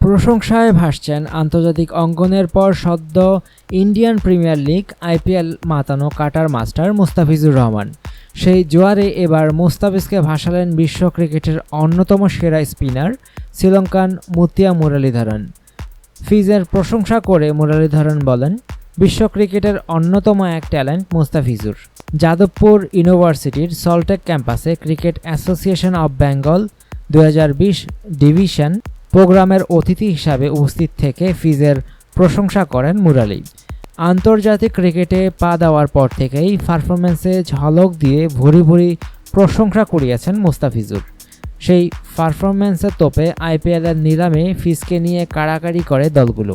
প্রশংসায় ভাসছেন আন্তর্জাতিক অঙ্গনের পর সদ্য ইন্ডিয়ান প্রিমিয়ার লিগ আইপিএল মাতানো কাটার মাস্টার মুস্তাফিজুর রহমান। সেই জোয়ারে এবার মুস্তাফিজকে ভাসালেন বিশ্ব ক্রিকেটের অন্যতম সেরা স্পিনার শ্রীলঙ্কান মুতিয়া মুরালিধরন। ফিজের প্রশংসা করে মুরালিধরন বলেন, বিশ্ব ক্রিকেটের অন্যতম এক ট্যালেন্ট মুস্তাফিজুর। যাদবপুর ইউনিভার্সিটির সল্টটেক ক্যাম্পাসে cricket association of Bengal 2020 division প্রোগ্রামের অতিথি হিসাবে উপস্থিত থেকে ফিজের প্রশংসা করেন মুরালি। আন্তর্জাতিক ক্রিকেটে পা দেওয়ার পর থেকেই পারফরম্যান্সে ঝলক দিয়ে ভুরি ভুরি প্রশংসা কুড়িয়েছেন মুস্তাফিজুর। সেই পারফরম্যান্সের তোপে আইপিএলের নিলামে ফিজকে নিয়ে কাড়াকাড়ি করে দলগুলো।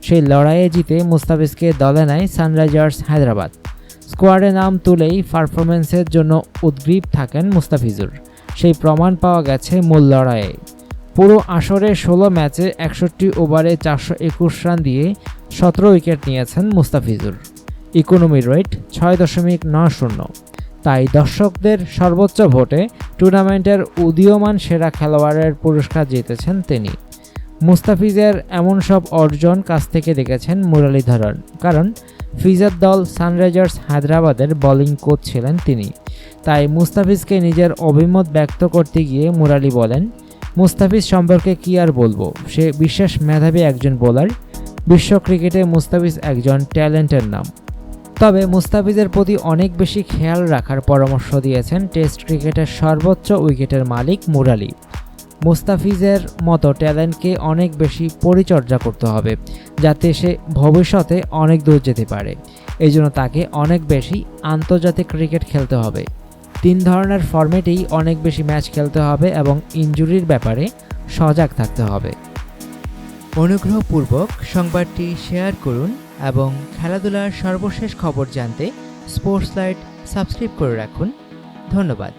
সেই লড়াইয়ে জিতে মুস্তাফিজকে দলে নেয় সানরাইজার্স হায়দ্রাবাদ। স্কোয়াডে নাম তুলেই পারফরম্যান্সের জন্য উদগ্রীব থাকেন মুস্তাফিজুর। সেই প্রমাণ পাওয়া গেছে মূল লড়াইয়ে। পুরো আসরে 16 ম্যাচে 61 ওভারে 421 রান দিয়ে 17 উইকেট নিয়েছেন মুস্তাফিজুর। Economy rate 6.90। তাই দর্শকদের সর্বোচ্চ ভোটে টুর্নামেন্টের উদীয়মান সেরা খেলোয়াড়ের পুরস্কার জিতেছেন তিনি। মুস্তাফিজের এমন সব অর্জন কাছ থেকে দেখেছেন মুরালিধরন, কারণ ফিজের দল সানরাইজার্স হায়দ্রাবাদের বোলিং কোচ ছিলেন তিনি। তাই মুস্তাফিজকে নিজের অভিমত ব্যক্ত করতে গিয়ে মুরালি বলেন, মুস্তাফিজ সম্পর্কে কি আর বলবো, সে বিশেষ মেধাবী একজন বোলার। বিশ্ব ক্রিকেটে মুস্তাফিজ একজন ট্যালেন্টের নাম। তবে মুস্তাফিজের প্রতি অনেক বেশি খেয়াল রাখার পরামর্শ দিয়েছেন টেস্ট ক্রিকেটের সর্বোচ্চ উইকেটের মালিক মুরালি। মুস্তাফিজের মতো ট্যালেন্টকে অনেক বেশি পরিচর্যা করতে হবে, যাতে সে ভবিষ্যতে অনেক দূর যেতে পারে। এই জন্য তাকে অনেক বেশি আন্তর্জাতিক ক্রিকেট খেলতে হবে। 3 ধরনের ফরম্যাটেই অনেক বেশি ম্যাচ খেলতে হবে এবং ইনজুরির ব্যাপারে সজাগ থাকতে হবে। অনুগ্রহপূর্বক সংবাদটি শেয়ার করুন এবং খেলাধুলার সর্বশেষ খবর জানতে স্পোর্টস লাইট সাবস্ক্রাইব করে রাখুন। ধন্যবাদ।